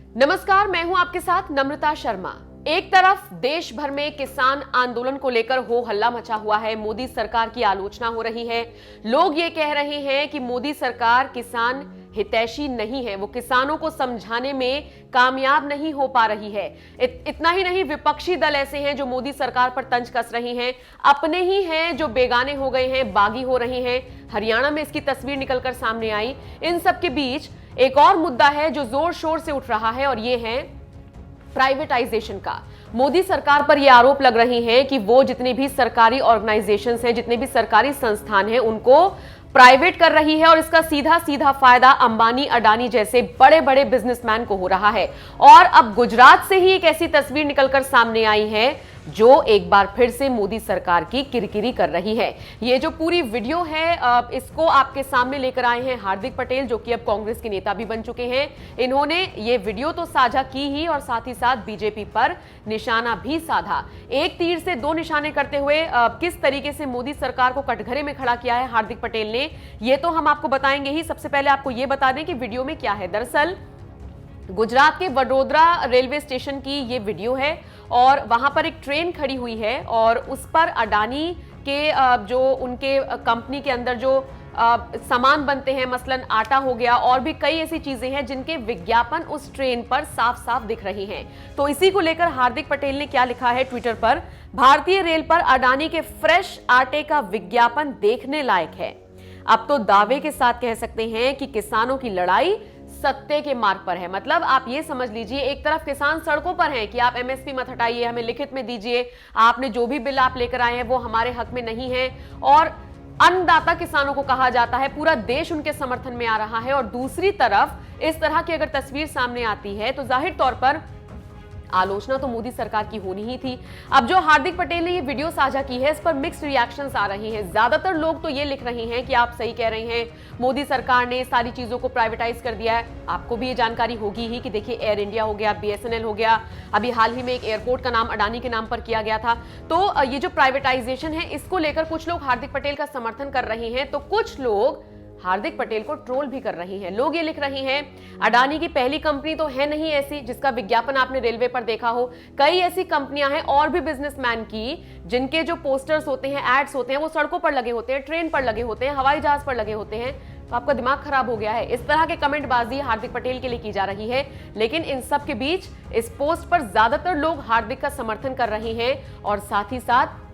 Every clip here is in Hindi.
नमस्कार, मैं हूं आपके साथ नम्रता शर्मा। एक तरफ देश भर में किसान आंदोलन को लेकर हो हल्ला मचा हुआ है, मोदी सरकार की आलोचना हो रही है। लोग ये कह रहे हैं कि मोदी सरकार किसान हितैषी नहीं है, वो किसानों को समझाने में कामयाब नहीं हो पा रही है। इतना ही नहीं, विपक्षी दल ऐसे हैं जो मोदी सरकार पर तंज कस रही हैं, अपने ही हैं जो बेगाने हो गए हैं, बागी हो रहे हैं। हरियाणा में इसकी तस्वीर निकलकर सामने आई। इन सब के बीच एक और मुद्दा है जो जोर शोर से उठ रहा है और ये है प्राइवेटाइजेशन का। मोदी सरकार पर यह आरोप लग रहे हैं कि वो जितने भी सरकारी ऑर्गेनाइजेशंस हैं, जितने भी सरकारी संस्थान हैं, उनको प्राइवेट कर रही है और इसका सीधा सीधा फायदा अंबानी अडानी जैसे बड़े बड़े बिजनेसमैन को हो रहा है। और अब गुजरात से ही एक ऐसी तस्वीर निकलकर सामने आई है जो एक बार फिर से मोदी सरकार की किरकिरी कर रही है। ये जो पूरी वीडियो है इसको आपके सामने लेकर आए हैं हार्दिक पटेल, जो कि अब कांग्रेस के नेता भी बन चुके हैं। इन्होंने ये वीडियो तो साझा की ही और साथ ही साथ बीजेपी पर निशाना भी साधा। एक तीर से दो निशाने करते हुए किस तरीके से मोदी सरकार को कटघरे में खड़ा किया है हार्दिक पटेल ने, ये तो हम आपको बताएंगे ही। सबसे पहले आपको ये बता दें कि वीडियो में क्या है। दरअसल गुजरात के वडोदरा रेलवे स्टेशन की ये वीडियो है और वहां पर एक ट्रेन खड़ी हुई है और उस पर अडानी के जो उनके कंपनी के अंदर जो सामान बनते हैं, मसलन आटा हो गया, और भी कई ऐसी चीजें हैं जिनके विज्ञापन उस ट्रेन पर साफ साफ दिख रही हैं। तो इसी को लेकर हार्दिक पटेल ने क्या लिखा है ट्विटर पर, भारतीय रेल पर अडानी के फ्रेश आटे का विज्ञापन देखने लायक है। अब तो दावे के साथ कह सकते हैं कि किसानों की लड़ाई सत्य के मार्ग पर है। मतलब आप ये समझ लीजिए, एक तरफ किसान सड़कों पर हैं कि आप एमएसपी मत हटाइए, हमें लिखित में दीजिए, आपने जो भी बिल आप लेकर आए हैं वो हमारे हक में नहीं है, और अन्नदाता किसानों को कहा जाता है, पूरा देश उनके समर्थन में आ रहा है। और दूसरी तरफ इस तरह की अगर तस्वीर सामने आती है तो जाहिर तौर पर आलोचना तो मोदी सरकार की होनी ही थी। अब जो हार्दिक पटेल ने ये वीडियो साझा की है, इस पर मिक्स्ड रिएक्शंस आ रही हैं। ज्यादातर लोग तो ये लिख रहे हैं कि आप सही कह रहे हैं, मोदी सरकार ने सारी चीजों को प्राइवेटाइज कर दिया है। आपको भी ये जानकारी होगी ही कि देखिए, एयर इंडिया हो गया, बीएसएनएल हो गया, अभी हाल ही में एक एयरपोर्ट का नाम अडानी के नाम पर किया गया था। तो ये जो प्राइवेटाइजेशन है, इसको लेकर कुछ लोग हार्दिक पटेल का समर्थन कर रहे हैं तो कुछ लोग हार्दिक पटेल को ट्रोल भी कर रही हैं। लोग ये लिख रहे हैं, अडानी की पहली कंपनी तो है नहीं ऐसी जिसका विज्ञापन आपने रेलवे पर देखा हो। कई ऐसी कंपनियां हैं और भी बिजनेसमैन की, जिनके जो पोस्टर्स होते हैं, एड्स होते हैं, वो सड़कों पर लगे होते हैं, ट्रेन पर लगे होते हैं, हवाई जहाज पर लगे होते हैं। तो आपका दिमाग खराब हो गया है। इस तरह के कमेंटबाजी हार्दिक पटेल के लिए की जा रही है, लेकिन इन सब के बीच इस पोस्ट पर ज्यादातर लोग हार्दिक का समर्थन कर रहे हैं और साथ ही साथ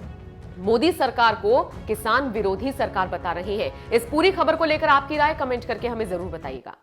मोदी सरकार को किसान विरोधी सरकार बता रहे हैं। इस पूरी खबर को लेकर आपकी राय कमेंट करके हमें जरूर बताइएगा।